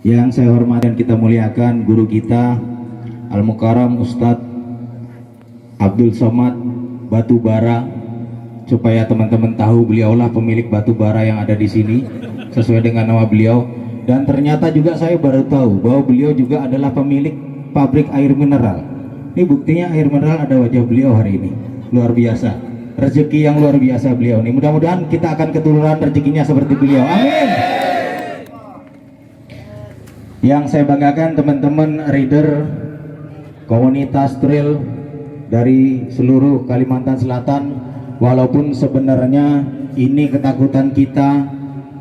Yang saya hormati dan kita muliakan guru kita Al-Mukarram Ustadz Abdul Somad Batubara, supaya teman-teman tahu beliaulah pemilik batu bara yang ada di sini sesuai dengan nama beliau. Dan ternyata juga saya baru tahu bahwa beliau juga adalah pemilik pabrik air mineral. Ini buktinya air mineral ada wajah beliau hari ini. Luar biasa, rezeki yang luar biasa beliau ini. Mudah-mudahan kita akan keturunan rezekinya seperti beliau, amin. Yang saya banggakan teman-teman reader komunitas trail dari seluruh Kalimantan Selatan. Walaupun sebenarnya ini ketakutan kita,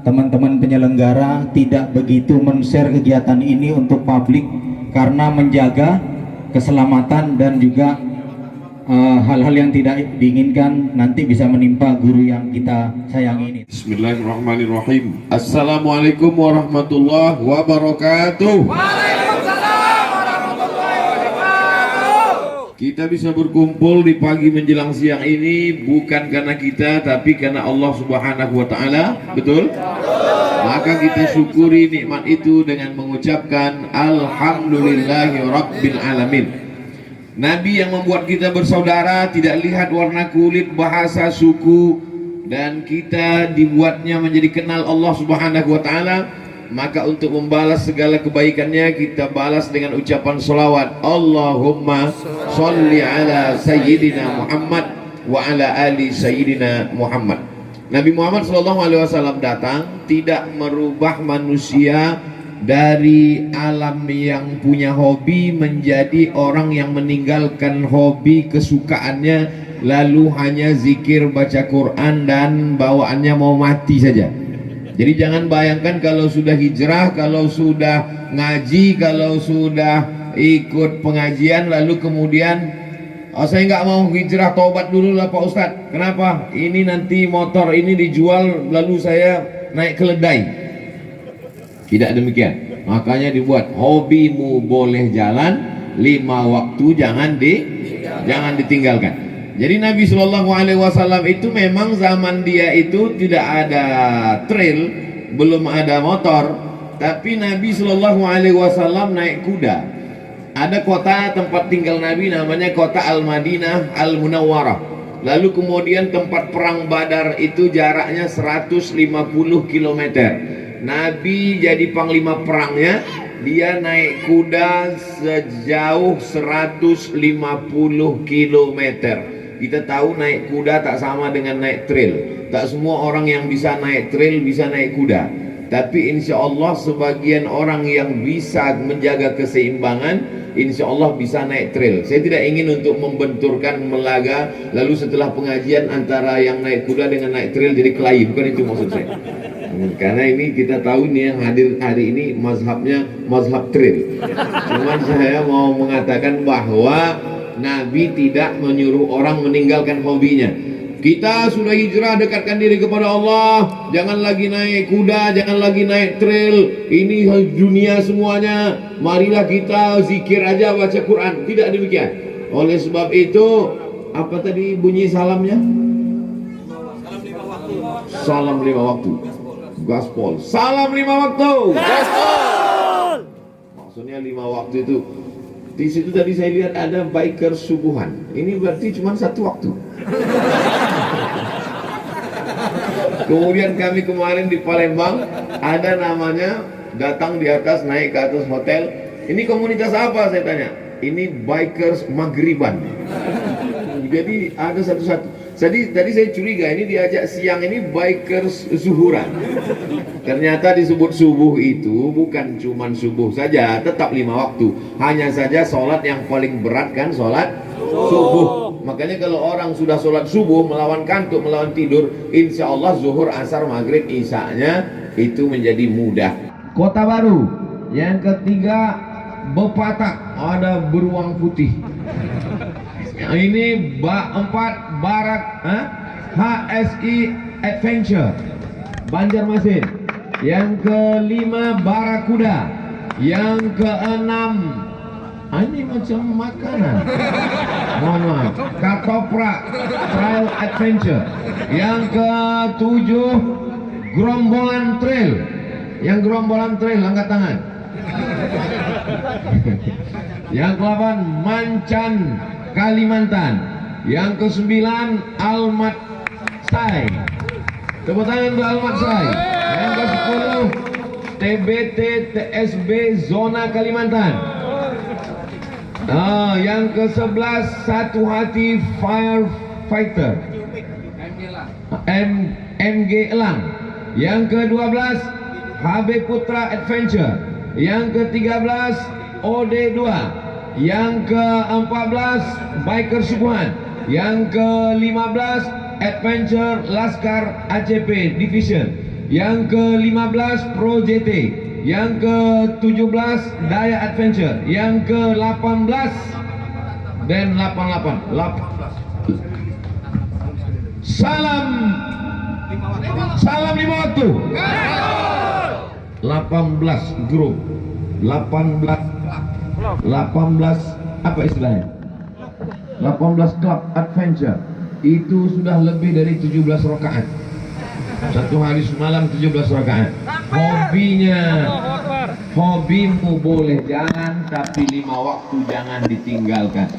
teman-teman penyelenggara tidak begitu men-share kegiatan ini untuk publik karena menjaga keselamatan dan juga hal-hal yang tidak diinginkan nanti bisa menimpa guru yang kita sayangi ini. Bismillahirrahmanirrahim. Assalamualaikum warahmatullahi wabarakatuh. Kita bisa berkumpul di pagi menjelang siang ini bukan karena kita, tapi karena Allah Subhanahu wa Ta'ala. Betul? Maka kita syukuri nikmat itu dengan mengucapkan Alhamdulillahi Rabbil Alamin. Nabi yang membuat kita bersaudara, tidak lihat warna kulit, bahasa, suku, dan kita dibuatnya menjadi kenal Allah Subhanahu wa Ta'ala. Maka untuk membalas segala kebaikannya, kita balas dengan ucapan salawat. Allahumma sholli ala Sayyidina Muhammad wa ala ali Sayyidina Muhammad. Nabi Muhammad SAW datang tidak merubah manusia dari alam yang punya hobi menjadi orang yang meninggalkan hobi kesukaannya, lalu hanya zikir, baca Quran, dan bawaannya mau mati saja. Jadi jangan bayangkan kalau sudah hijrah, kalau sudah ngaji, kalau sudah ikut pengajian, lalu kemudian saya nggak mau hijrah, tobat dulu lah Pak Ustadz. Kenapa? Ini nanti motor ini dijual, lalu saya naik keledai. Tidak demikian. Makanya dibuat hobimu boleh jalan, 5 waktu jangan ditinggalkan. Jadi Nabi Shallallahu Alaihi Wasallam itu memang zaman dia itu tidak ada trail, belum ada motor, tapi Nabi Shallallahu Alaihi Wasallam naik kuda. Ada kota tempat tinggal Nabi namanya kota Al-Madinah Al-Munawwarah. Lalu kemudian tempat perang Badar itu jaraknya 150 km. Nabi jadi panglima perangnya, dia naik kuda sejauh 150 km. Kita tahu naik kuda tak sama dengan naik trail. Tak semua orang yang bisa naik trail bisa naik kuda. Tapi insya Allah sebagian orang yang bisa menjaga keseimbangan, insya Allah bisa naik trail. Saya tidak ingin untuk membenturkan melaga, lalu setelah pengajian antara yang naik kuda dengan naik trail jadi kelahi. Bukan itu maksud saya. Karena ini kita tahu nih yang hadir hari ini mazhabnya mazhab trail. Cuman saya mau mengatakan bahwa Nabi tidak menyuruh orang meninggalkan hobinya. Kita sudah hijrah, dekatkan diri kepada Allah. Jangan lagi naik kuda, jangan lagi naik trail. Ini dunia semuanya. Marilah kita zikir aja, baca Quran. Tidak demikian. Oleh sebab itu, apa tadi bunyi salamnya? Salam 5 waktu. Gaspol. Salam 5 waktu. Gaspol. Maksudnya 5 waktu itu. Di situ tadi saya lihat ada biker subuhan. Ini berarti cuma 1 waktu. Kemudian kami kemarin di Palembang ada namanya datang di atas, naik ke atas hotel. Ini komunitas apa saya tanya? Ini bikers maghriban. Jadi ada satu-satu. Jadi tadi saya curiga ini diajak siang ini bikers zuhuran. Ternyata disebut subuh itu bukan cuman subuh saja, tetap 5 waktu. Hanya saja sholat yang paling berat kan sholat subuh. Makanya kalau orang sudah sholat subuh melawan kantuk, melawan tidur, insya Allah zuhur, asar, maghrib, isya-nya itu menjadi mudah. Kota baru. Yang ketiga Bepatak, ada beruang putih. Ini 4 Barak HSI Adventure Banjarmasin. Yang kelima Barakuda. Yang keenam ini macam makanan. Mohon maaf. Katoprak Trail Adventure. Yang ketujuh Gerombolan Trail. Yang Gerombolan Trail angkat tangan. Yang ke-8 Mancan Kalimantan. Yang ke-9 Almat Sai. Tepuk tangan untuk Almat Sai. Yang ke-10 TBT TSB Zona Kalimantan. Yang ke-11 Satu Hati Firefighter MG Elang. Yang ke-12 HB Putra Adventure. Yang ke-13 OD2. Yang ke-14 Biker Subuhan. Yang ke-15 Adventure Laskar ACP Division. Yang ke-15 Pro JT. Yang ke-17 Daya Adventure. Yang ke-18 dan 88 Salam lima waktu. 18 grup. 18 apa istilahnya? 18 klub adventure. Itu sudah lebih dari 17 rakaat. Satu hari semalam 17 rakaat. Hobimu boleh jangan, tapi 5 waktu jangan ditinggalkan.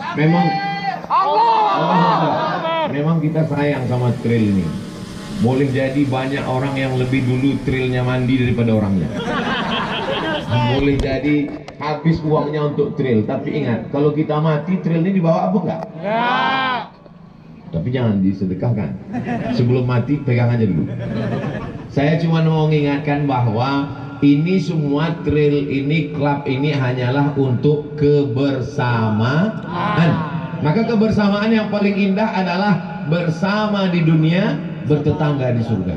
Memang kita sayang sama trail ini. Boleh jadi banyak orang yang lebih dulu trailnya mandi daripada orangnya. Boleh jadi habis uangnya untuk trail. Tapi ingat, kalau kita mati trail ini dibawa apa enggak? Tapi jangan disedekahkan. Sebelum mati pegang aja dulu. Saya cuma mau mengingatkan bahwa ini semua trail ini, klub ini hanyalah untuk kebersamaan. Maka kebersamaan yang paling indah adalah bersama di dunia, bertetangga di surga.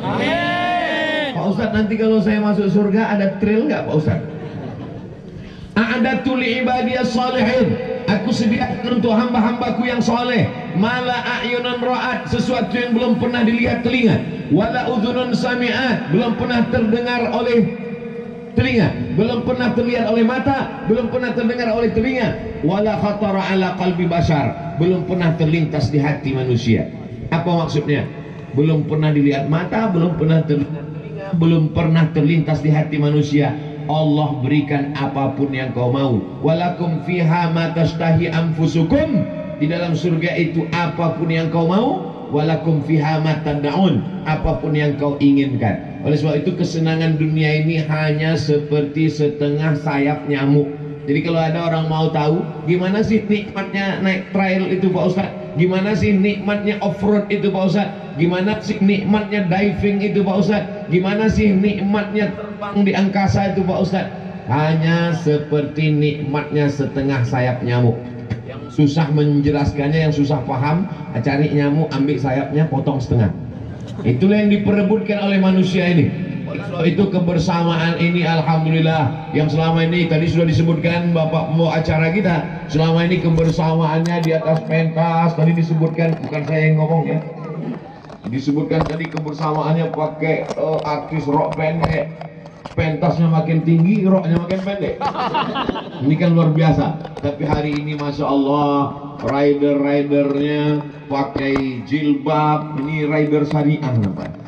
Amin. Pak Ustadz, nanti kalau saya masuk surga ada trail nggak Pak Ustadz? A'adatu li'ibadiyas salihin. Aku sediakan untuk hamba-hambaku yang soleh. Mala a'yunan ra'at, sesuatu yang belum pernah dilihat telinga. Wala udhunun sami'at, belum pernah terdengar oleh telinga, belum pernah terlihat oleh mata, belum pernah terdengar oleh telinga. Wala khatara ala qalbi bashar, belum pernah terlintas di hati manusia. Apa maksudnya? Belum pernah dilihat mata, belum pernah terlihat telinga, belum pernah terlintas di hati manusia. Allah berikan apapun yang kau mau. Walakum fiha ma tashtahi anfusukum, di dalam surga itu apapun yang kau mau. Walakum fiha ma tad'un, apapun yang kau inginkan. Oleh sebab itu kesenangan dunia ini hanya seperti setengah sayap nyamuk. Jadi kalau ada orang mau tahu gimana sih nikmatnya naik trail itu Pak Ustadz, gimana sih nikmatnya off-road itu Pak Ustadz, gimana sih nikmatnya diving itu Pak Ustadz, gimana sih nikmatnya terbang di angkasa itu Pak Ustadz, hanya seperti nikmatnya setengah sayap nyamuk. Yang susah menjelaskannya, yang susah paham, cari nyamuk, ambil sayapnya, potong setengah. Itulah yang diperebutkan oleh manusia ini. Itu kebersamaan ini alhamdulillah yang selama ini tadi sudah disebutkan Bapak pembawa acara kita, selama ini kebersamaannya di atas pentas tadi disebutkan, bukan saya yang ngomong ya, disebutkan tadi kebersamaannya pakai artis rock pendek, pentasnya makin tinggi, rocknya makin pendek. Ini kan luar biasa. Tapi hari ini Masya Allah ridernya pakai jilbab, ini rider syariah namanya.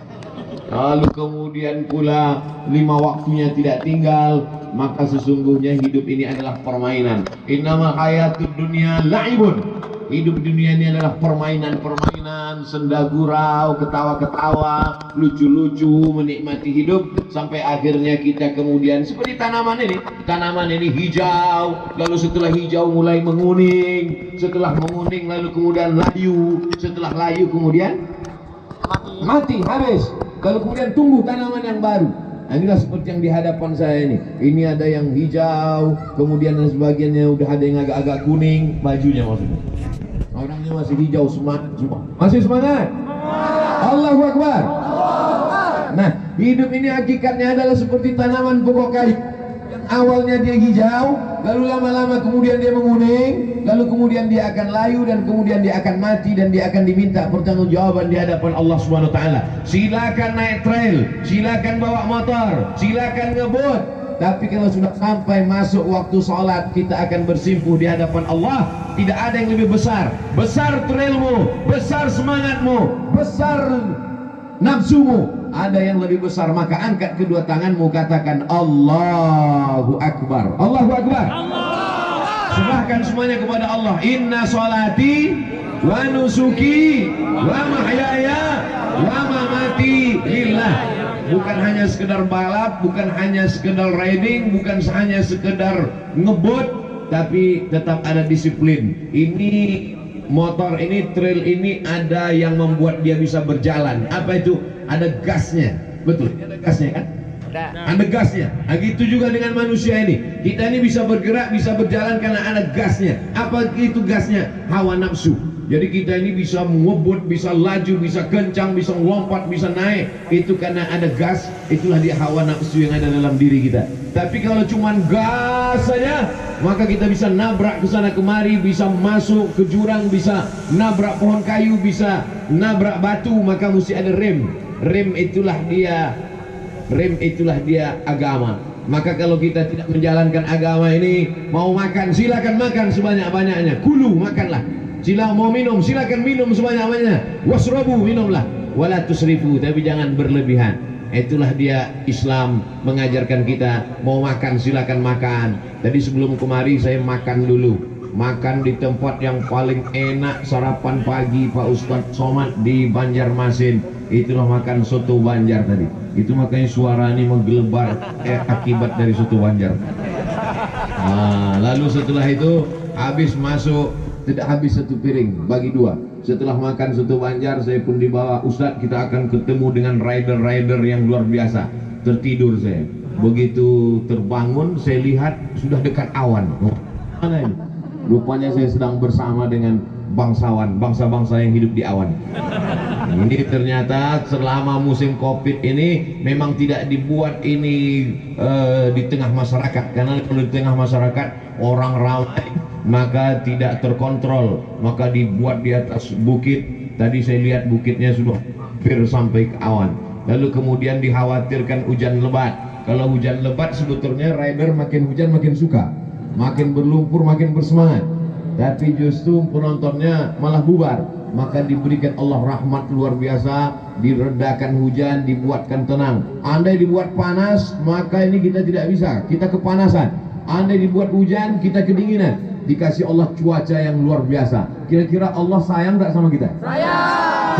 Lalu kemudian pula 5 waktunya tidak tinggal. Maka sesungguhnya hidup ini adalah permainan. Innamal hayatud dunya la'ibun. Hidup dunia ini adalah permainan-permainan, senda gurau, ketawa-ketawa, lucu-lucu, menikmati hidup sampai akhirnya kita kemudian seperti tanaman ini. Tanaman ini hijau, lalu setelah hijau mulai menguning, setelah menguning lalu kemudian layu, setelah layu kemudian mati, habis. Kalau kemudian tumbuh tanaman yang baru. Nah, inilah seperti yang di hadapan saya ini. Ini ada yang hijau, kemudian yang sebagiannya udah ada yang agak-agak kuning, bajunya maksudnya. Orangnya masih hijau, semangat semua. Masih semangat? Allahu Akbar. Nah, hidup ini hakikatnya adalah seperti tanaman pokok kayu. Awalnya dia hijau, lalu lama-lama kemudian dia menguning, lalu kemudian dia akan layu dan kemudian dia akan mati dan dia akan diminta pertanggungjawaban di hadapan Allah Subhanahu wa taala. Silakan naik trail, silakan bawa motor, silakan ngebut. Tapi kalau sudah sampai masuk waktu sholat, kita akan bersimpuh di hadapan Allah. Tidak ada yang lebih besar. Besar trailmu, besar semangatmu, besar nafsumu ada yang lebih besar, maka angkat kedua tanganmu, katakan Allahu Akbar. Allahu Akbar. Serahkan semuanya kepada Allah. Inna sholati wa nusuki wa mahyaya wa mamati lillah. Bukan hanya sekedar balap, bukan hanya sekedar riding, bukan hanya sekedar ngebut, tapi tetap ada disiplin. Ini motor ini, trail ini ada yang membuat dia bisa berjalan. Apa itu? Ada gasnya. Betul, ada gasnya kan? Ada gasnya. Begitu juga dengan manusia ini. Kita ini bisa bergerak, bisa berjalan karena ada gasnya. Apa itu gasnya? Hawa nafsu. Jadi kita ini bisa ngebut, bisa laju, bisa kencang, bisa lompat, bisa naik. Itu karena ada gas. Itulah dia hawa nafsu yang ada dalam diri kita. Tapi kalau cuman gas saja, maka kita bisa nabrak ke sana kemari, bisa masuk ke jurang, bisa nabrak pohon kayu, bisa nabrak batu. Maka mesti ada rem. Rem itulah dia agama. Maka kalau kita tidak menjalankan agama ini, mau makan silakan makan sebanyak-banyaknya. Kulu, makanlah. Sila mau minum, silakan minum sebanyak-banyaknya. Wasrobu, minumlah. Wala tusrifu, tapi jangan berlebihan. Itulah dia Islam mengajarkan kita. Mau makan silakan makan. Tadi sebelum kemari saya makan dulu. Makan di tempat yang paling enak sarapan pagi Pak Ustadz Somad di Banjarmasin. Itulah makan soto Banjar tadi. Itu makanya suara ini menggelebar akibat dari soto Banjar. Nah, lalu setelah itu habis masuk, tidak habis satu piring, bagi dua. Setelah makan soto Banjar, saya pun dibawa, Ustadz kita akan ketemu dengan rider-rider yang luar biasa. Tertidur saya. Begitu terbangun, saya lihat sudah dekat awan. Mana ini? Rupanya saya sedang bersama dengan bangsawan, bangsa-bangsa yang hidup di awan. Ini ternyata selama musim Covid ini memang tidak dibuat ini di tengah masyarakat. Karena kalau di tengah masyarakat orang ramai, maka tidak terkontrol, maka dibuat di atas bukit. Tadi saya lihat bukitnya sudah hampir sampai ke awan. Lalu kemudian dikhawatirkan hujan lebat. Kalau hujan lebat sebetulnya rider makin hujan makin suka, makin berlumpur makin bersemangat. Tapi justru penontonnya malah bubar. Maka diberikan Allah rahmat luar biasa, diredakan hujan, dibuatkan tenang. Andai dibuat panas, maka ini kita tidak bisa, kita kepanasan. Andai dibuat hujan, kita kedinginan. Dikasih Allah cuaca yang luar biasa. Kira-kira Allah sayang tak sama kita?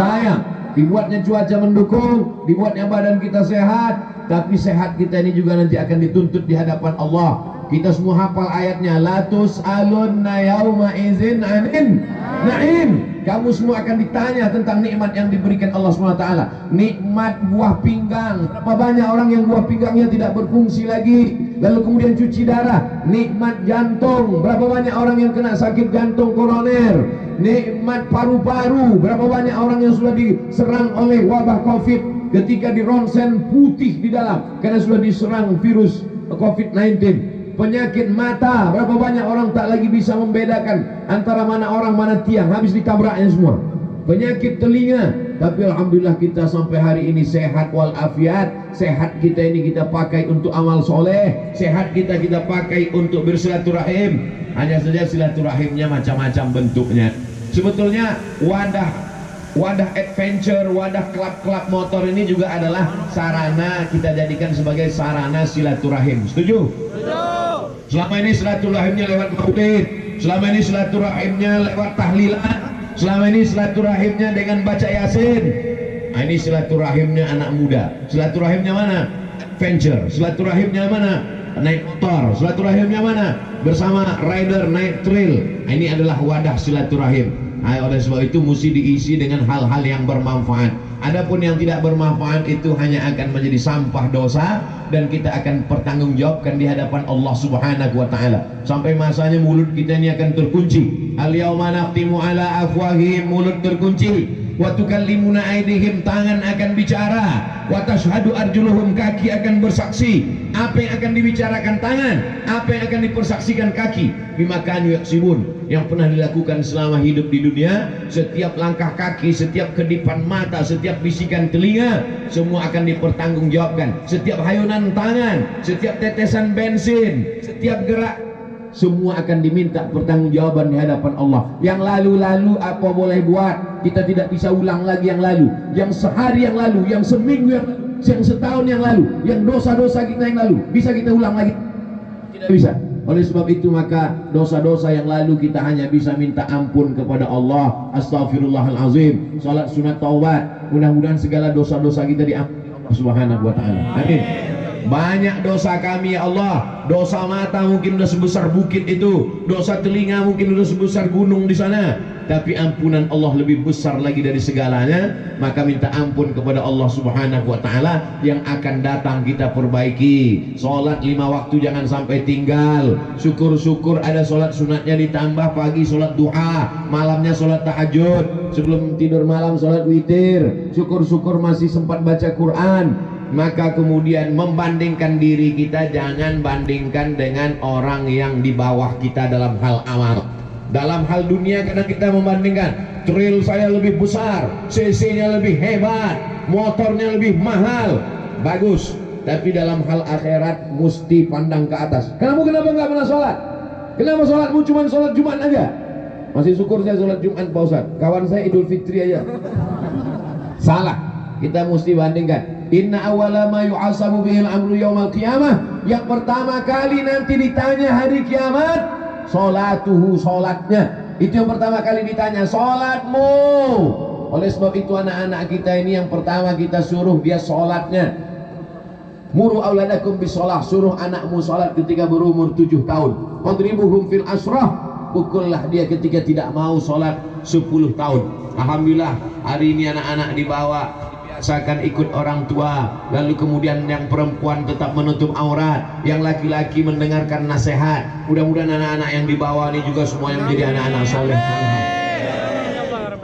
Sayang. Dibuatnya cuaca mendukung, dibuatnya badan kita sehat. Tapi sehat kita ini juga nanti akan dituntut di hadapan Allah. Kita semua hafal ayatnya, la tus'alunna yauma idzin 'anin na'im. Kamu semua akan ditanya tentang nikmat yang diberikan Allah SWT. Nikmat buah pinggang. Berapa banyak orang yang buah pinggangnya tidak berfungsi lagi, lalu kemudian cuci darah. Nikmat jantung. Berapa banyak orang yang kena sakit jantung koroner. Nikmat paru-paru. Berapa banyak orang yang sudah diserang oleh wabah Covid, ketika di ronsen putih di dalam karena sudah diserang virus Covid-19. Penyakit mata, berapa banyak orang tak lagi bisa membedakan antara mana orang mana tiang, habis ditabraknya semua. Penyakit telinga, tapi alhamdulillah kita sampai hari ini sehat walafiat. Sehat kita ini kita pakai untuk amal soleh, sehat kita pakai untuk bersilaturahim. Hanya saja silaturahimnya macam-macam bentuknya. Sebetulnya wadah adventure, wadah klub-klub motor ini juga adalah sarana, kita jadikan sebagai sarana silaturahim. Setuju? Selama ini silaturahimnya lewat maulid, selama ini silaturahimnya lewat tahlilan, selama ini silaturahimnya dengan baca yasin. Nah, ini silaturahimnya anak muda. Silaturahimnya mana? Adventure. Silaturahimnya mana? Naik motor. Silaturahimnya mana? Bersama rider naik trail. Nah, ini adalah wadah silaturahim. Nah, oleh sebab itu mesti diisi dengan hal-hal yang bermanfaat. Adapun yang tidak bermanfaat itu hanya akan menjadi sampah dosa, dan kita akan pertanggungjawabkan di hadapan Allah Subhanahu wa taala. Sampai masanya mulut kita ini akan terkunci. Al-yauma naqtimu ala afwahihim, mulut terkunci. Wa tukallimuna aydihim, tangan akan bicara. Wa tashhadu arjuluhum, kaki akan bersaksi. Apa yang akan dibicarakan tangan, apa yang akan dipersaksikan kaki, bima kanu yaksibun, yang pernah dilakukan selama hidup di dunia. Setiap langkah kaki, setiap kedipan mata, setiap bisikan telinga, semua akan dipertanggungjawabkan. Setiap hayunan tangan, setiap tetesan bensin, setiap gerak semua akan diminta pertanggungjawaban di hadapan Allah. Yang lalu-lalu apa boleh buat, kita tidak bisa ulang lagi yang lalu, yang sehari yang lalu, yang seminggu yang lalu, yang setahun yang lalu, yang dosa-dosa kita yang lalu, bisa kita ulang lagi? Tidak bisa. Oleh sebab itu maka dosa-dosa yang lalu kita hanya bisa minta ampun kepada Allah. Astaghfirullahalazim. Salat sunat taubat, mudah-mudahan segala dosa-dosa kita diampuni Allah Subhanahu wa taala. Amin. Banyak dosa kami ya Allah. Dosa mata mungkin udah sebesar bukit itu, dosa telinga mungkin udah sebesar gunung di sana, tapi ampunan Allah lebih besar lagi dari segalanya. Maka minta ampun kepada Allah Subhanahu wa taala. Yang akan datang kita perbaiki. Salat 5 waktu jangan sampai tinggal. Syukur-syukur ada salat sunatnya ditambah, pagi salat duha, malamnya salat tahajud, sebelum tidur malam salat witir. Syukur-syukur masih sempat baca Quran. Maka kemudian membandingkan diri kita, jangan bandingkan dengan orang yang di bawah kita dalam hal amal. Dalam hal dunia kadang kita membandingkan, trail saya lebih besar, cc-nya lebih hebat, motornya lebih mahal, bagus. Tapi dalam hal akhirat mesti pandang ke atas. Kenapa nggak pernah sholat? Kenapa sholatmu cuma sholat Jumat aja? Masih syukur saya sholat Jumat Pak Ustaz, kawan saya Idul Fitri aja. Salah. Kita mesti bandingkan. Inna awwala ma yuhasabu bihil amru yaumal qiyamah. Yang pertama kali nanti ditanya hari kiamat, salatuhu, salatnya. Itu yang pertama kali ditanya, salatmu. Oleh sebab itu anak-anak kita ini yang pertama kita suruh dia salatnya. Muru auladakum bisolah, suruh anakmu salat ketika berumur 7 tahun. Qadribuhum fil asrah, pukullah dia ketika tidak mau salat 10 tahun. Alhamdulillah hari ini anak-anak dibawa biasakan ikut orang tua, lalu kemudian yang perempuan tetap menutup aurat, yang laki-laki mendengarkan nasihat. Mudah-mudahan anak-anak yang dibawa ini juga semuanya menjadi anak-anak soleh.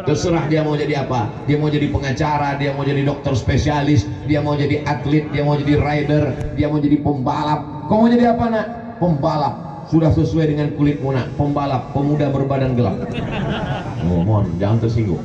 Terserah dia mau jadi apa, dia mau jadi pengacara, dia mau jadi dokter spesialis, dia mau jadi atlet, dia mau jadi rider, dia mau jadi pembalap. Kau mau jadi apa nak? Pembalap. Sudah sesuai dengan kulitmu nak, pembalap, pemuda berbadan gelap. Oh, mohon jangan tersinggung.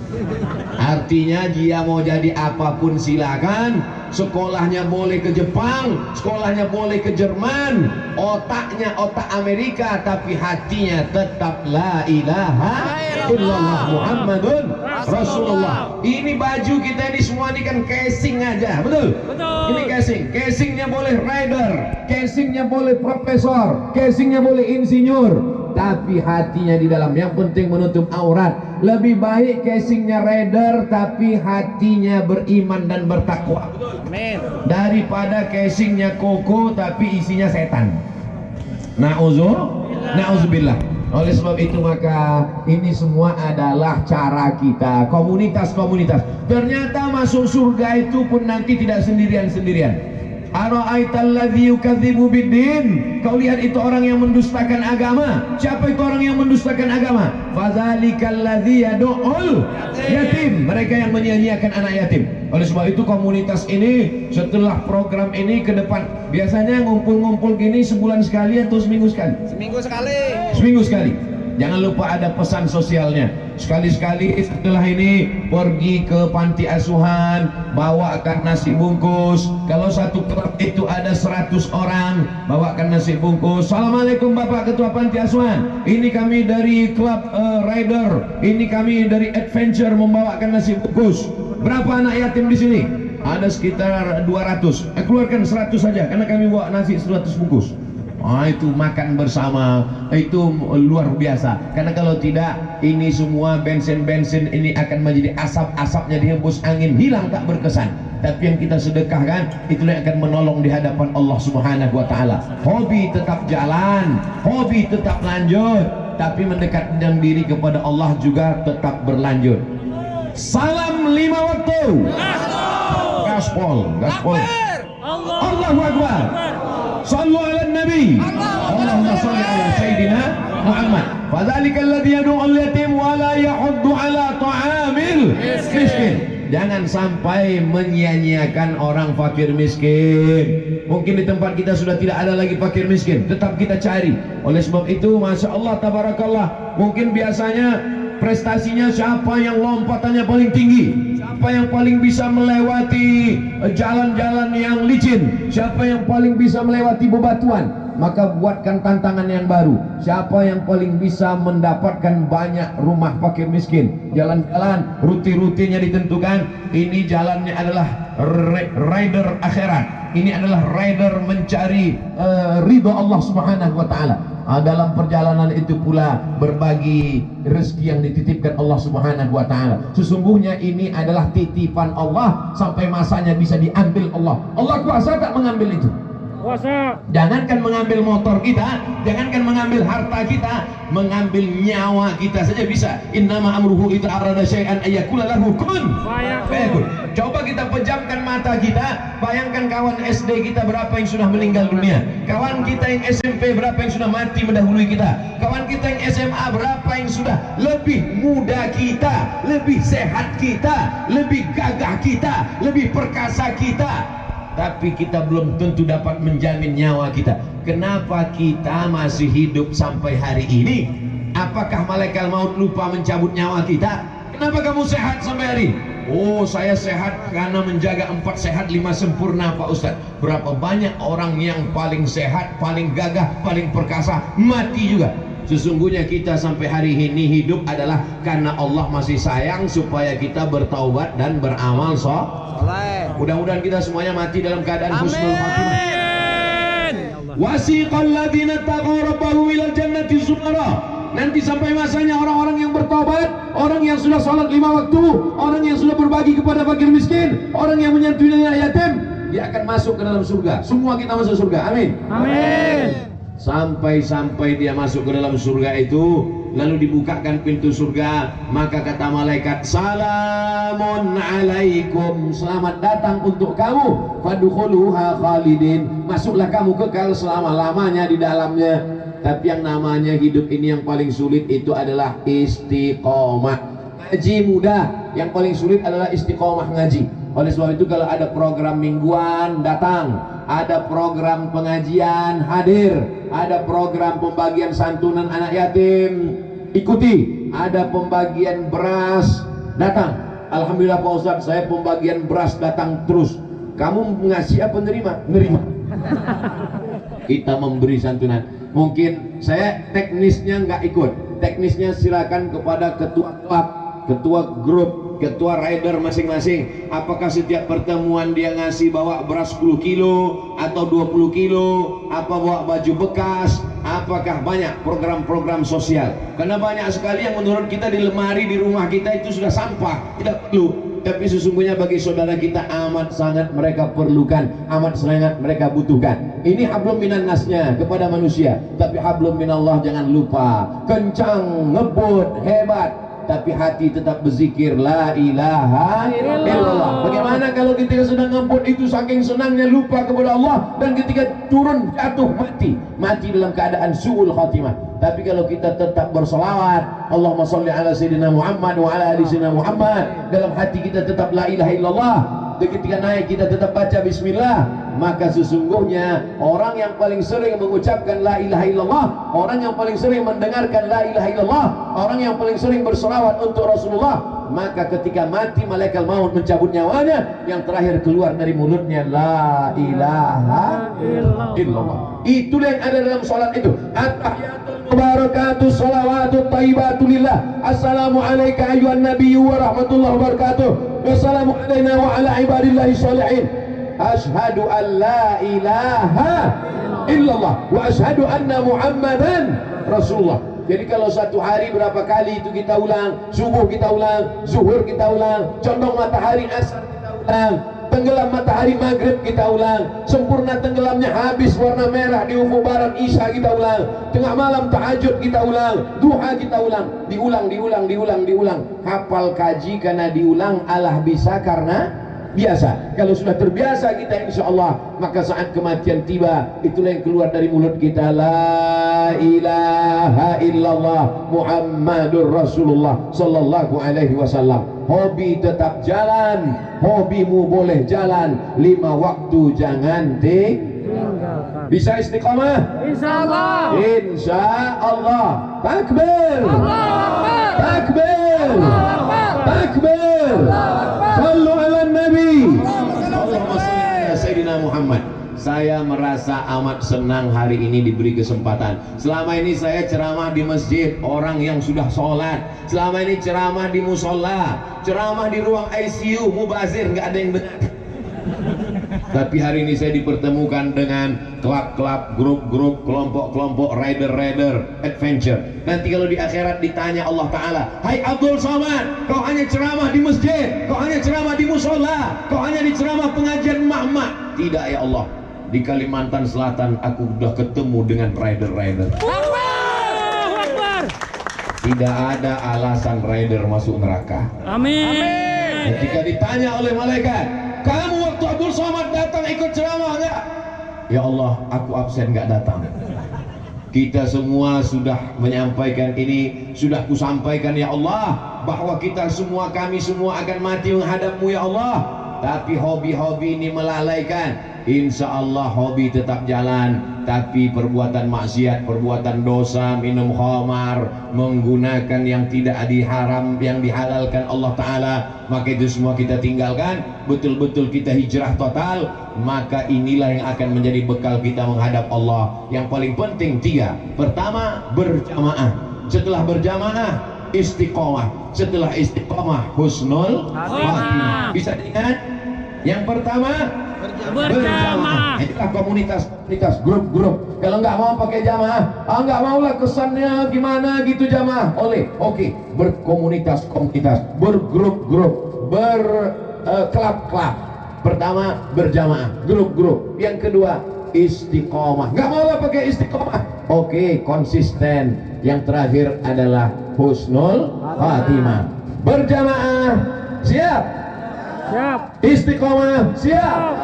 Artinya dia mau jadi apapun silakan. Sekolahnya boleh ke Jepang, sekolahnya boleh ke Jerman, otaknya otak Amerika, tapi hatinya tetap la ilaha illallah Muhammadun Rasulullah. Ini baju kita ini semua ini kan casing aja, betul? Betul. Ini casing, casingnya boleh rider, casingnya boleh profesor, casingnya boleh insinyur, tapi hatinya di dalam. Yang penting menutup aurat. Lebih baik casingnya rider tapi hatinya beriman dan bertakwa, daripada casingnya koko tapi isinya setan. Na'udzubillah. Oleh sebab itu maka ini semua adalah cara kita, komunitas-komunitas. Ternyata masuk surga itu pun nanti tidak sendirian-sendirian. Ara'aitalladzi yukadzibu biddin. Kau lihat itu orang yang mendustakan agama. Siapa itu orang yang mendustakan agama? Fadzalikalladzi yad'ul yatim. Mereka yang menyia-nyiakan anak yatim. Oleh sebab itu komunitas ini setelah program ini ke depan biasanya ngumpul-ngumpul gini sebulan sekali atau seminggu sekali? Seminggu sekali. Seminggu sekali. Jangan lupa ada pesan sosialnya. Sekali-sekali setelah ini pergi ke panti asuhan, bawakan nasi bungkus. Kalau satu klub itu ada 100 orang, bawakan nasi bungkus. Assalamualaikum Bapak Ketua Panti Asuhan, ini kami dari klub Rider, ini kami dari Adventure membawakan nasi bungkus. Berapa anak yatim di sini? Ada sekitar 200. Keluarkan 100 saja karena kami bawa nasi 100 bungkus. Itu makan bersama, itu luar biasa. Karena kalau tidak, ini semua bensin-bensin ini akan menjadi asap-asapnya dihembus angin, hilang tak berkesan. Tapi yang kita sedekahkan, itulah yang akan menolong di hadapan Allah Subhanahu wa taala. Hobi tetap jalan, hobi tetap lanjut, tapi mendekatkan diri kepada Allah juga tetap berlanjut. Salam 5 waktu. Gaspol. Allahu Akbar. Sallu ala Nabi. Allahumma salli ala Sayyidina Muhammad. Fadzalikal ladzi yad'ul yatim wa la yahuddu ala ta'amil miskin. Jangan sampai menyia-nyiakan orang fakir miskin. Mungkin di tempat kita sudah tidak ada lagi fakir miskin, tetap kita cari. Oleh sebab itu, Masya Allah, tabarakallah, mungkin biasanya prestasinya siapa yang lompatannya paling tinggi, siapa yang paling bisa melewati jalan-jalan yang licin, siapa yang paling bisa melewati bebatuan. maka buatkan tantangan yang baru. Siapa yang paling bisa mendapatkan banyak rumah fakir miskin? Jalan-jalan, ruti-rutinya ditentukan. Ini jalannya adalah rider akhirat. Ini adalah rider mencari ridha Allah Subhanahu wa taala. Dalam perjalanan itu pula berbagi rezeki yang dititipkan Allah Subhanahu wa taala. Sesungguhnya ini adalah titipan Allah sampai masanya bisa diambil Allah. Allah kuasa tak mengambil itu? Kuasa. Jangankan mengambil motor kita, jangankan mengambil harta kita, mengambil nyawa kita saja bisa. Innama amruhu idza arada syai'an ayyakula lahu kun fayakun. Coba kita pejamkan mata kita, bayangkan kawan SD kita berapa yang sudah meninggal dunia, kawan kita yang SMP berapa yang sudah mati mendahului kita, kawan kita yang SMA berapa yang sudah lebih muda kita, lebih sehat kita, lebih gagah kita, lebih perkasa kita, tapi kita belum tentu dapat menjamin nyawa kita. Kenapa kita masih hidup sampai hari ini? Apakah malaikat maut lupa mencabut nyawa kita? Kenapa kamu sehat sampai hari ini? Oh, saya sehat karena menjaga 4 sehat 5 sempurna, Pak Ustadz. Berapa banyak orang yang paling sehat, paling gagah, paling perkasa mati juga. Sesungguhnya kita sampai hari ini hidup adalah karena Allah masih sayang supaya kita bertaubat dan beramal soleh. Mudah-mudahan kita semuanya mati dalam keadaan husnul khatimah. Wasiqal ladzina taqaw rabbahum ilal jannati zumara. Nanti sampai masanya orang-orang yang bertobat, orang yang sudah sholat 5 waktu, orang yang sudah berbagi kepada fakir miskin, orang yang menyantuni anak yatim, dia akan masuk ke dalam surga. Semua kita masuk surga. Amin. Amin. Sampai-sampai dia masuk ke dalam surga itu, lalu dibukakan pintu surga, maka kata malaikat, salamun alaikum, selamat datang untuk kamu, fadkhuluha khalidin, masuklah kamu kekal selama-lamanya di dalamnya. Tapi yang namanya hidup ini yang paling sulit itu adalah istiqomah. Ngaji mudah, yang paling sulit adalah istiqomah ngaji. Oleh sebab itu kalau ada program mingguan datang, ada program pengajian hadir, ada program pembagian santunan anak yatim ikuti, ada pembagian beras datang. Alhamdulillah Pak Ustadz, saya pembagian beras datang terus. Kamu ngasih apa nerima? Nerima. Kita memberi santunan. Mungkin saya teknisnya nggak ikut. Teknisnya silakan kepada ketua klub, ketua grup, ketua rider masing-masing. Apakah setiap pertemuan dia ngasih bawa beras 10 kilo atau 20 kilo, apa bawa baju bekas, apakah banyak program-program sosial. Karena banyak sekali yang menurut kita di lemari di rumah kita itu sudah sampah, tidak perlu. Tapi sesungguhnya bagi saudara kita amat sangat mereka perlukan, amat sangat mereka butuhkan. Ini hablum minan nasnya kepada manusia, tapi hablum minallah jangan lupa. Kencang, ngebut, hebat, tapi hati tetap berzikir la ilaha illallah. Bagaimana kalau ketika sedang ngebut itu saking senangnya lupa kepada Allah, dan ketika turun jatuh mati dalam keadaan su'ul khatimah. Tapi kalau kita tetap bersolawat, Allahumma salli ala sayyidina Muhammad wa ala ali sayyidina Muhammad, dalam hati kita tetap la ilaha illallah, dan ketika naik kita tetap baca bismillah, maka sesungguhnya orang yang paling sering mengucapkan la ilaha illallah, orang yang paling sering mendengarkan la ilaha illallah, orang yang paling sering bersolawat untuk Rasulullah, maka ketika mati malaikat maut mencabut nyawanya, yang terakhir keluar dari mulutnya la ilaha illallah. Itulah yang ada dalam salat itu. At-tahiyatul mubarakatuh shalawatut thayyibatu lillah. Assalamu alayka ayyuhan nabiyyu wa rahmatullahi wa barakatuh. Wassalamu alayna wa ala ibadillahi sholihin. Ashhadu an la ilaha illallah wa ashhadu anna Muhammadan Rasulullah. Jadi kalau satu hari berapa kali itu kita ulang? Subuh kita ulang, zuhur kita ulang, condong matahari asar kita ulang, tenggelam matahari maghrib kita ulang, sempurna tenggelamnya habis warna merah di ufuk barat isya kita ulang, tengah malam tahajud kita ulang, duha kita ulang, diulang. Hafal kaji karena diulang, alah bisa karena biasa. Kalau sudah terbiasa kita insya Allah, maka saat kematian tiba, itulah yang keluar dari mulut kita, la ilaha illallah Muhammadur Rasulullah sallallahu alaihi wasallam. Hobi tetap jalan, hobimu boleh jalan, 5 waktu jangan tinggalkan. Bisa istiqamah? Insyaallah. Insyaallah. Takbir. Takbir. Takbir. Sallu ala Nabi. Allahumma salli ala Sayyidina Muhammad. saya merasa amat senang hari ini diberi kesempatan. Selama ini saya ceramah di masjid, orang yang sudah sholat. Selama ini ceramah di musola, ceramah di ruang ICU, mubazir, nggak ada yang benar. Tapi hari ini saya dipertemukan dengan klub-klub, grup-grup, kelompok-kelompok, rider-rider, adventure. Nanti kalau di akhirat ditanya Allah Ta'ala, hai Abdul Somad, kau hanya ceramah di masjid, kau hanya ceramah di musola, kau hanya di ceramah pengajian emak-emak. Tidak ya Allah, di Kalimantan Selatan aku sudah ketemu dengan rider-rider. Tidak ada alasan rider masuk neraka. Amin. Ketika ditanya oleh malaikat, kamu waktu Abdul Somad datang ikut ceramah enggak? Ya Allah, aku absen enggak datang. Kita semua sudah menyampaikan ini, sudah kusampaikan ya Allah, bahwa kita semua, kami semua akan mati menghadapmu ya Allah. Tapi hobi-hobi ini melalaikan. Insya Allah hobi tetap jalan, tapi perbuatan maksiat, perbuatan dosa, minum khamar, menggunakan yang tidak diharam, yang dihalalkan Allah Ta'ala, maka itu semua kita tinggalkan. Betul-betul kita hijrah total, maka inilah yang akan menjadi bekal kita menghadap Allah. Yang paling penting 3. Pertama, berjamaah. Setelah berjamaah, istiqomah. Setelah istiqomah, husnul khatimah. Bisa diingat? Yang pertama, berjamaah. Itulah komunitas, grup-grup. Kalau nggak mau pakai jamaah, nggak maulah kesannya gimana gitu jamaah. Oke, berkomunitas, bergrup-grup, berklub-klub. Pertama berjamaah, grup-grup. Yang kedua istiqomah. Nggak maulah pakai istiqomah. Oke, konsisten. Yang terakhir adalah husnul khatimah. Berjamaah, siap. Istiqomah, siap.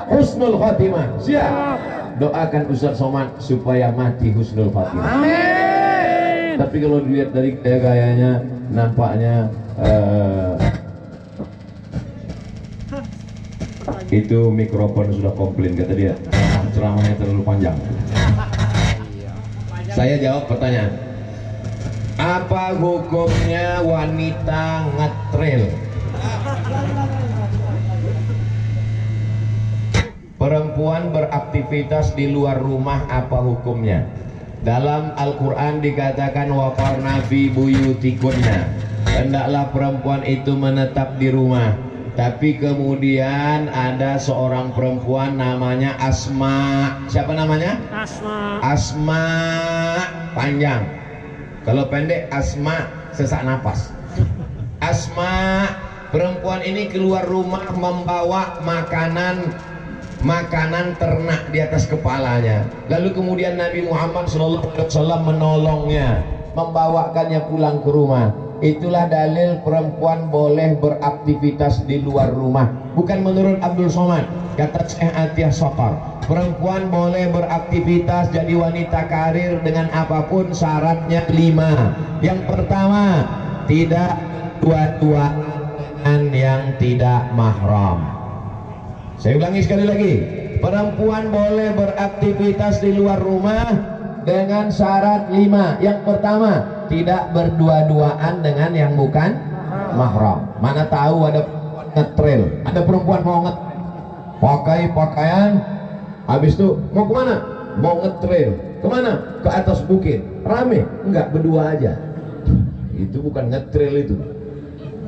Husnul khatimah, siap. Doakan Ustaz Somad supaya mati husnul khatimah. Amin. Tapi kalau dilihat dari gayanya, nampaknya itu mikrofon sudah komplain, kata dia. Ceramahnya terlalu panjang. Saya jawab pertanyaan. Apa hukumnya wanita ngetril? Perempuan beraktivitas di luar rumah, apa hukumnya? Dalam Al-Quran dikatakan waqarna fi buyutikunna, hendaklah perempuan itu menetap di rumah. Tapi kemudian ada seorang perempuan namanya Asma. Siapa namanya? Asma. Panjang. Kalau pendek Asma, sesak napas. Asma, perempuan ini keluar rumah membawa makanan ternak di atas kepalanya. Lalu kemudian Nabi Muhammad SAW menolongnya, membawakannya pulang ke rumah. Itulah dalil perempuan boleh beraktivitas di luar rumah. Bukan menurut Abdul Somad, kata Syekh Atiyah Sokar, perempuan boleh beraktivitas jadi wanita karir dengan apapun, syaratnya 5. Yang pertama, tidak tua-tuaan yang tidak mahram. Saya ulangi sekali lagi, perempuan boleh beraktivitas di luar rumah dengan syarat 5. Yang pertama, tidak berdua-duaan dengan yang bukan mahram. Mana tahu ada ngetril, ada perempuan mau pakai pakaian, habis itu mau kemana? Mau ngetril, kemana? Ke atas bukit, rame? Enggak, berdua aja. Itu bukan ngetril itu.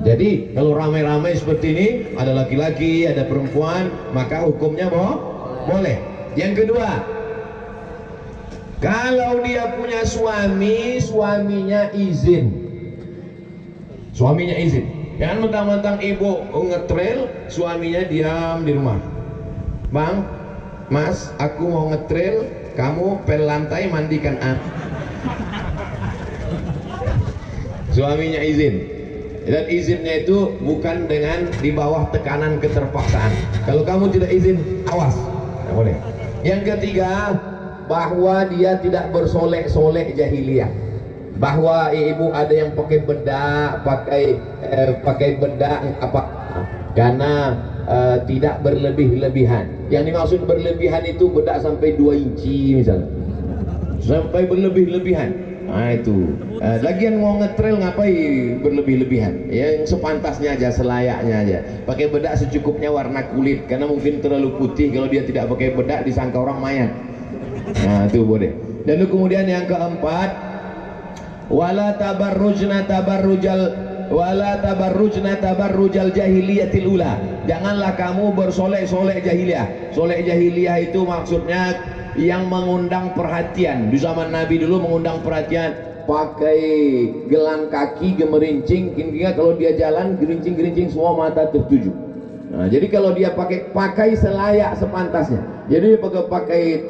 Jadi kalau ramai-ramai seperti ini, ada laki-laki, ada perempuan, maka hukumnya boleh. Yang kedua, kalau dia punya suami, suaminya izin. Suaminya izin. Jangan mentang-mentang ibu ngetrail, suaminya diam di rumah. Bang, Mas, aku mau ngetrail, kamu pel lantai mandikan aku. Suaminya izin. Dan izinnya itu bukan dengan di bawah tekanan keterpaksaan. Kalau kamu tidak izin, awas, tidak boleh. Yang ketiga, bahwa dia tidak bersolek-solek jahiliyah. Bahwa ibu ada yang pakai bedak, pakai bedak apa? Karena tidak berlebih-lebihan. Yang dimaksud berlebihan itu bedak sampai 2 inci misalnya. Sampai berlebih-lebihan. Nah itu, lagian mau ngetrail ngapain berlebih-lebihan? Ya, yang sepantasnya aja, selayaknya aja. Pakai bedak secukupnya warna kulit, karena mungkin terlalu putih. Kalau dia tidak pakai bedak disangka orang mayat. Nah itu boleh. Dan kemudian yang keempat, wala tabarrujal jahiliyatil ula. Janganlah kamu bersolek-solek jahiliyah. Solek jahiliyah itu maksudnya yang mengundang perhatian. Di zaman Nabi dulu mengundang perhatian, pakai gelang kaki gemerincing, hingga kalau dia jalan gerincing-gerincing semua mata tertuju. Nah, jadi kalau dia pakai selayak sepantasnya. Jadi pakai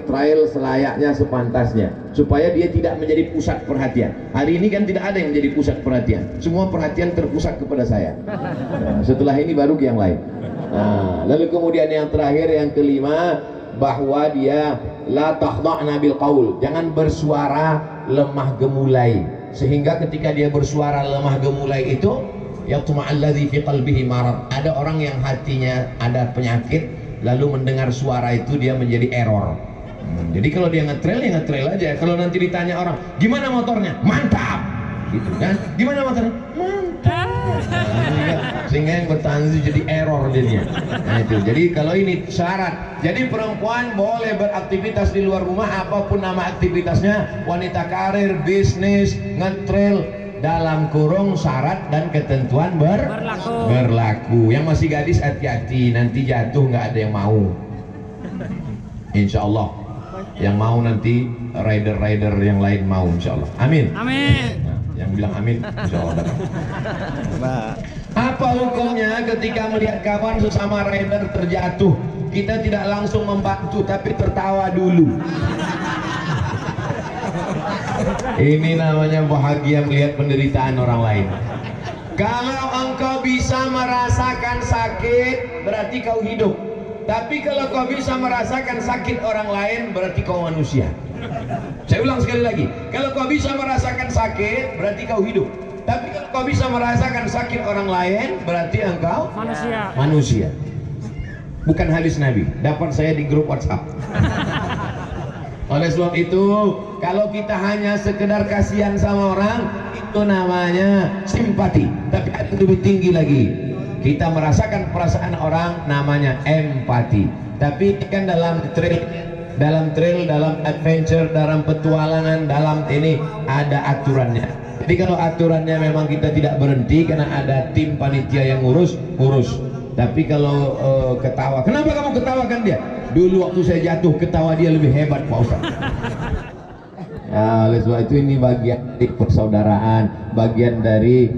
trail selayaknya sepantasnya, supaya dia tidak menjadi pusat perhatian. Hari ini kan tidak ada yang menjadi pusat perhatian. Semua perhatian terpusat kepada saya. Nah, setelah ini baru ke yang lain. Nah, lalu kemudian yang terakhir, yang kelima, bahwa dia la takhda'na bil qaul. Jangan bersuara lemah gemulai, sehingga ketika dia bersuara lemah gemulai itu yatma'alladzi fi qalbihi marad. Ada orang yang hatinya ada penyakit, lalu mendengar suara itu dia menjadi error. Jadi kalau dia ngetrail, ya ngetrail aja. Kalau nanti ditanya orang, gimana motornya? Mantap, gitu kan? Gimana motornya? Mantap. Sehingga yang bertahan itu jadi error jadinya. Nah itu. Jadi kalau ini syarat. Jadi perempuan boleh beraktivitas di luar rumah, apapun nama aktivitasnya, wanita karir, bisnis, ngetrail, dalam kurung syarat dan ketentuan berlaku. Yang masih gadis hati-hati, nanti jatuh nggak ada yang mau. Insya Allah yang mau nanti rider-rider yang lain mau, insya Allah. Amin. Amin. Nah, yang bilang amin, insya Allah datang. Apa hukumnya ketika melihat kawan sesama rider terjatuh, kita tidak langsung membantu tapi tertawa dulu? Ini namanya bahagia melihat penderitaan orang lain. Kalau engkau bisa merasakan sakit, berarti kau hidup. Tapi kalau kau bisa merasakan sakit orang lain, berarti kau manusia. Saya ulang sekali lagi, kalau kau bisa merasakan sakit, berarti kau hidup. Tapi kalau kau bisa merasakan sakit orang lain, berarti engkau manusia. Bukan hadis Nabi, dapat saya di grup WhatsApp. Oleh sebab itu, kalau kita hanya sekedar kasihan sama orang, itu namanya simpati. Tapi ada lebih tinggi lagi, kita merasakan perasaan orang, namanya empati. Tapi kan dalam trail, dalam adventure, dalam petualangan, dalam ini ada aturannya. Jadi kalau aturannya memang kita tidak berhenti karena ada tim panitia yang ngurus. Tapi kalau ketawa, kenapa kamu ketawakan dia? Dulu waktu saya jatuh, ketawa dia lebih hebat, Pak Ustaz. Ya, oleh sebab itu ini bagian dari persaudaraan, bagian dari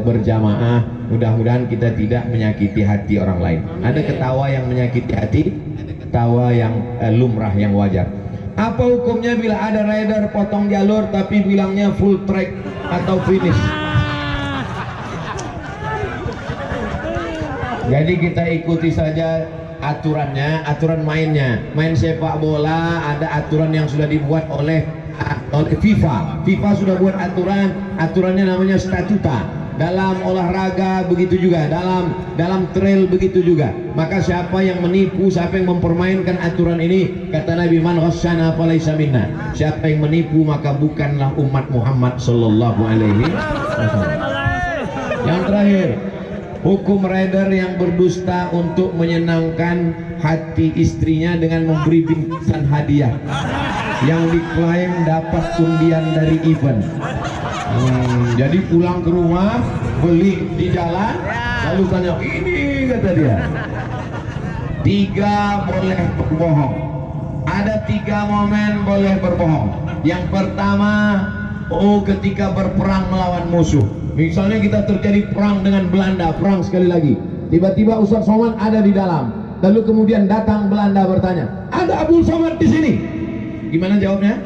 berjamaah. Mudah-mudahan kita tidak menyakiti hati orang lain. Ada ketawa yang menyakiti hati, ada ketawa yang lumrah, yang wajar. Apa hukumnya bila ada rider potong jalur tapi bilangnya full track atau finish? Jadi kita ikuti saja aturannya, aturan mainnya. Main sepak bola ada aturan yang sudah dibuat oleh FIFA. FIFA sudah buat aturannya namanya statuta. Dalam olahraga begitu juga, dalam trail begitu juga. Maka siapa yang menipu, siapa yang mempermainkan aturan ini, kata Nabi, man ghasyana falaysa minna. Siapa yang menipu maka bukanlah umat Muhammad sallallahu alaihi wasallam. Yang terakhir, hukum rider yang berdusta untuk menyenangkan hati istrinya dengan memberi bingkisan hadiah yang diklaim dapat undian dari event. Jadi pulang ke rumah, beli di jalan, lalu tanya, ini kata dia. 3 boleh berbohong. Ada 3 momen boleh berbohong. Yang pertama, ketika berperang melawan musuh. Misalnya kita terjadi perang dengan Belanda, perang sekali lagi. Tiba-tiba Ustaz Somad ada di dalam. Lalu kemudian datang Belanda bertanya, ada Abdul Somad di sini? Gimana jawabnya?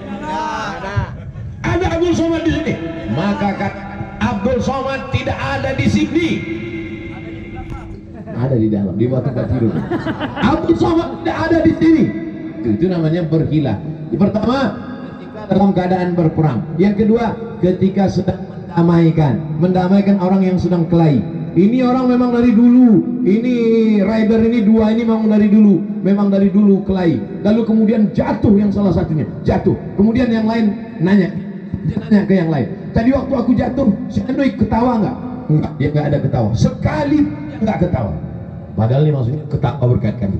Ada Abdul Somad di sini. Maka kata Abdul Somad tidak ada di sini. Ada di dalam, di bawah tempat tidur. Abdul Somad tidak ada di sini. Itu namanya berhilah. Yang pertama, ketika dalam keadaan berperang. Yang kedua, ketika sedang mendamaikan orang yang sedang kelahi. Ini orang memang dari dulu, ini rider ini 2 ini memang dari dulu kelahi. Lalu kemudian jatuh yang salah satunya, jatuh. Kemudian yang lain nanya, Dia nanya ke yang lain, tadi waktu aku jatuh si Anoi ketawa nggak? Enggak, dia nggak ada ketawa. Sekali dia nggak ketawa. Padahal ini maksudnya ketawa berkali-kali.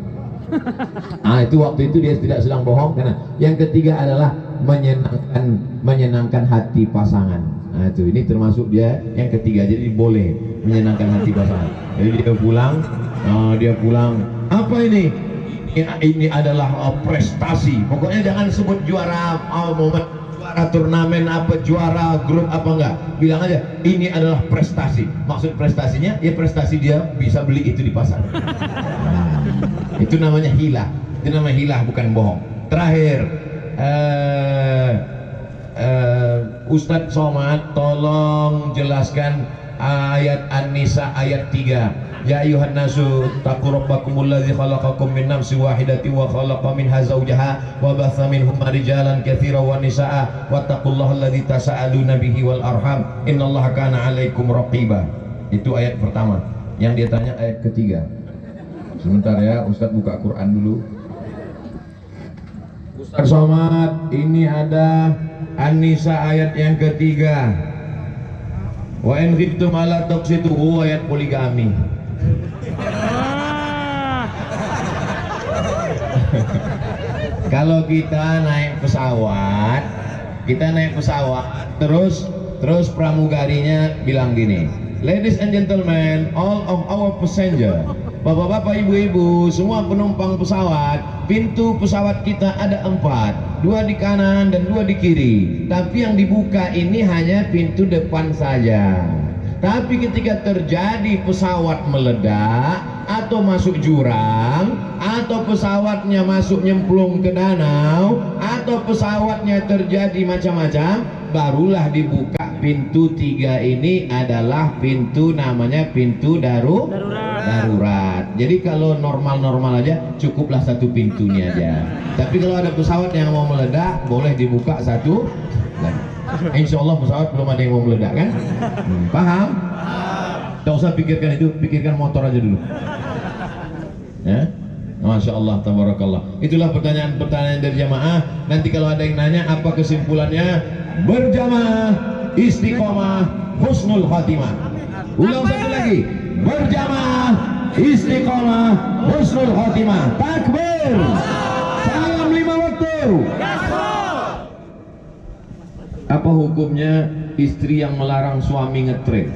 Ah, itu waktu itu dia tidak sedang bohong. Karena yang ketiga adalah menyenangkan hati pasangan. Nah itu, ini termasuk dia yang ketiga. Jadi boleh menyenangkan hati pasangan. Jadi dia pulang. Apa ini? Ini adalah prestasi. Pokoknya jangan sebut juara momen, juara turnamen apa, juara grup apa, enggak. Bilang aja ini adalah prestasi. Maksud prestasinya ya prestasi dia bisa beli itu di pasar. Itu namanya hilah. Itu namanya hilah, bukan bohong. Terakhir, Ustadz Somad tolong jelaskan ayat An-Nisa ayat 3. Ya ayuhan nasu taqu rabbakumul ladzi khalaqakum min nafsin wahidatin wa khalaqa minha zawjaha wa batha minhuma rijalan katsiran wa nisaa wattaqullaha alladzi tasaaluna bihi wal arham innallaha kana 'alaikum raqiba. Itu ayat pertama. Yang dia tanya ayat ketiga. Sebentar ya, Ustadz buka Quran dulu. Ustadz Somad, ini ada An-Nisa ayat yang ketiga. Wa in khiftum ala taqsitu, ayat poligami. Kalau kita naik pesawat, terus pramugarinya bilang gini, ladies and gentlemen, all of our passenger, bapak-bapak, ibu-ibu, semua penumpang pesawat, pintu pesawat kita ada 4, 2 di kanan dan 2 di kiri. Tapi yang dibuka ini hanya pintu depan saja. Tapi ketika terjadi pesawat meledak atau masuk jurang, atau pesawatnya masuk nyemplung ke danau, atau pesawatnya terjadi macam-macam, barulah dibuka pintu 3 ini. Adalah pintu, namanya pintu darurat. Jadi kalau normal-normal aja cukuplah 1 pintunya aja. Tapi kalau ada pesawat yang mau meledak, boleh dibuka 1 lagi. Insya Allah pesawat belum ada yang mau meledak kan? Paham? Tidak usah pikirkan itu, pikirkan motor aja dulu. Ya? Masya Allah, tabarakallah. Itulah pertanyaan-pertanyaan dari jamaah. Nanti kalau ada yang nanya apa kesimpulannya, berjamaah, istiqomah, husnul khatimah. Ulang satu lagi, berjamaah, istiqomah, husnul khatimah. Takbir. Salam 5 waktu. Apa hukumnya istri yang melarang suami ngetrail?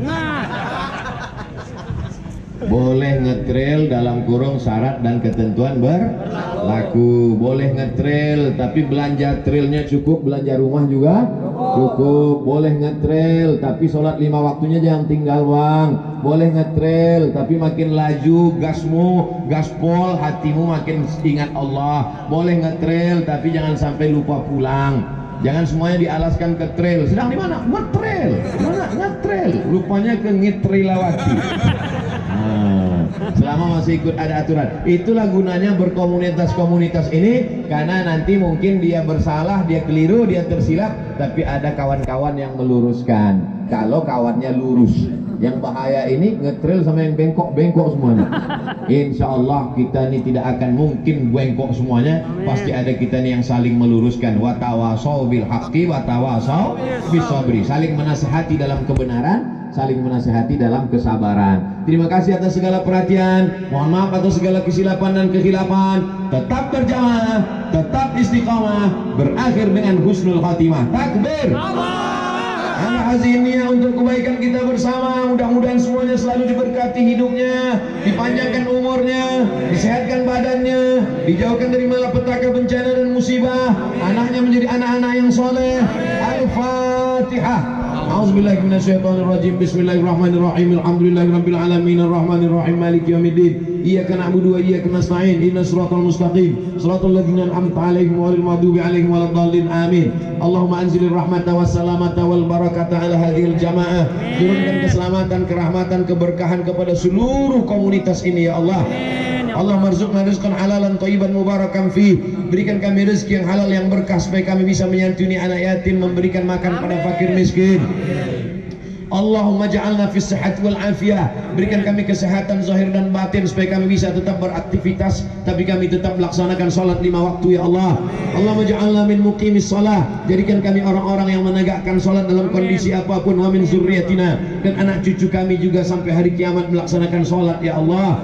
Boleh ngetrail dalam kurung syarat dan ketentuan berlaku. Boleh ngetrail tapi belanja trailnya cukup, belanja rumah juga cukup. Boleh ngetrail tapi sholat 5 waktunya jangan tinggal bang. Boleh ngetrail tapi makin laju gasmu, gaspol, hatimu makin ingat Allah. Boleh ngetrail tapi jangan sampai lupa pulang. Jangan semuanya dialaskan ke trail. Sedang di mana? Ngetrail. Mana? Ngetrail. Lupanya ke Ngitrilawati. Selama masih ikut ada aturan. Itulah gunanya berkomunitas-komunitas ini, karena nanti mungkin dia bersalah, dia keliru, dia tersilap, tapi ada kawan-kawan yang meluruskan. Kalau kawannya lurus. Yang bahaya ini ngetrail sama yang bengkok-bengkok semuanya. Insya Allah kita ini tidak akan mungkin bengkok semuanya. Pasti ada kita nih yang saling meluruskan. Watawasau bil haqqi watawasau bis sabri. Saling menasihati dalam kebenaran, saling menasihati dalam kesabaran. Terima kasih atas segala perhatian. Mohon maaf atas segala kesilapan dan kekhilafan. Tetap berjamaah, tetap istiqamah, berakhir dengan husnul khatimah. Takbir. Anak hazinnya untuk kebaikan kita bersama. Mudah-mudahan semuanya selalu diberkati hidupnya, dipanjangkan umurnya, disehatkan badannya, dijauhkan dari malapetaka, bencana dan musibah. Anaknya menjadi anak-anak yang soleh. Al-Fatihah. A'udzubillahi minasyaitonirrajim. Bismillahirrahmanirrahim. Alhamdulillahirabbil alamin arrahmanir rahim maliki yaumiddin. Iyyaka na'budu wa iyyaka nasta'in. Ihdinas siratal mustaqim. Shiratal ladzina an'amta 'alaihim ghairil maghdubi 'alaihim waladdallin. Amin. Allahumma anzilir rahmata wassalamata wal barakata 'ala hadhil jamaah. Turunkan keselamatan, kerahmatan, keberkahan kepada seluruh komunitas ini ya Allah. Allah marzuqna rizqan halalan thayyiban mubarakan fi. Berikan kami rezeki yang halal yang berkah supaya kami bisa menyantuni anak yatim, memberikan makan pada fakir miskin. Allahumma ja'alna fis sihhati wal afiyah. Berikan kami kesehatan zahir dan batin supaya kami bisa tetap beraktivitas tapi kami tetap melaksanakan salat 5 waktu ya Allah. Allahumma ja'alna min muqimis shalah. Jadikan kami orang-orang yang menegakkan salat dalam kondisi apapun. Wa min zurriyatina, dan anak cucu kami juga sampai hari kiamat melaksanakan salat ya Allah.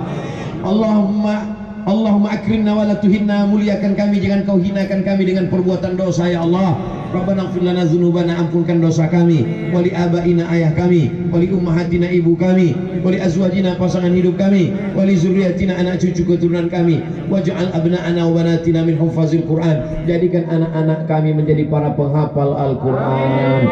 Allahumma akrimna wa la tuhinna. Muliakan kami, jangan kau hinakan kami dengan perbuatan dosa ya Allah. Rabbana ighfir lana dzunubana, ampunkan dosa kami, wali abaina, ayah kami, wali ummahatina, ibu kami, wali azwajina, pasangan hidup kami, wali zurriyatina, anak cucu keturunan kami, waj'al abna'ana wa banatina min hufazil Quran. Jadikan anak-anak kami menjadi para penghafal Al-Quran.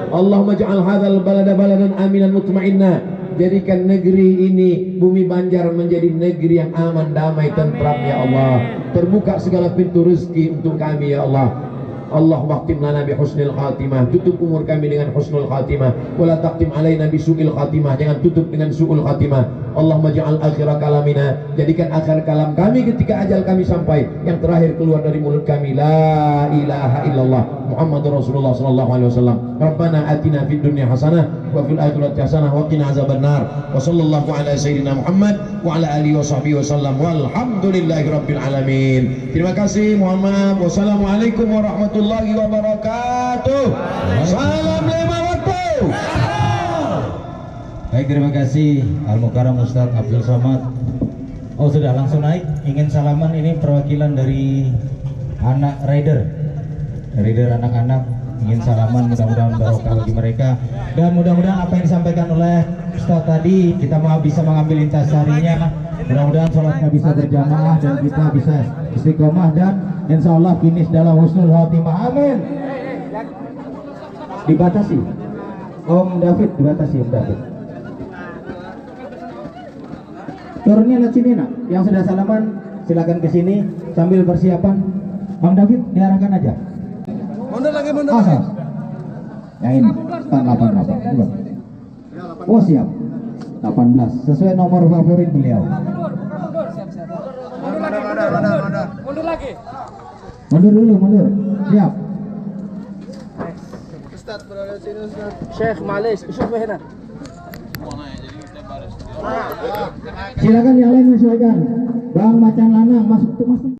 Allahumma ja'al hadzal balada baladan aminan mutmainna. Jadikan negeri ini, bumi Banjar, menjadi negeri yang aman, damai, tentram ya Allah. Terbuka segala pintu rezeki untuk kami ya Allah. Allah waqtim lana bi husnil khatimah. Tutup umur kami dengan husnul khatimah. Wala taqtim alaina bi su'il khatimah. Jangan tutup dengan su'ul khatimah. Allahumma ja'al akhira kalamina. Jadikan akhir kalam kami ketika ajal kami sampai, yang terakhir keluar dari mulut kami, la ilaha illallah Muhammadur Rasulullah sallallahu alaihi wasallam. Rabbana atina fid dunya hasanah wa fil akhirati hasanah wa qina azabannar. Wa sallallahu ala sayyidina Muhammad wa ala alihi wa sahbihi wasallam. Walhamdulillahi rabbil alamin. Terima kasih, mohon maaf. Wassalamualaikum warahmatullahi wabarakatuh. Salam lima waktu. Baik, terima kasih Al-Mukarram Ustadz Abdul Somad. Oh, sudah langsung naik. Ingin salaman, ini perwakilan dari anak rider anak-anak ingin salaman, mudah-mudahan barokah bagi mereka, dan mudah-mudahan apa yang disampaikan oleh Ustadz tadi kita mau bisa mengambil intisarinya. Mudah-mudahan sholatnya bisa berjamaah dan kita bisa istiqomah dan insya Allah finish dalam husnul khotimah. Amin. Dibatasi Om David, dibatasi Om David. Turunnya lihat sini nak, yang sudah salaman silakan ke sini sambil persiapan. Bang David diarahkan aja. Mundur lagi, mundur lagi. Yang ini 88. Oh siap. 18 sesuai nomor favorit beliau. Mundur lagi. Mundur dulu, mundur. Siap. Ustaz, berada sini Ustaz. Syekh, معلش شوف هنا. Silakan yang lain menyesuaikan. Bang Macan Lanang masuk.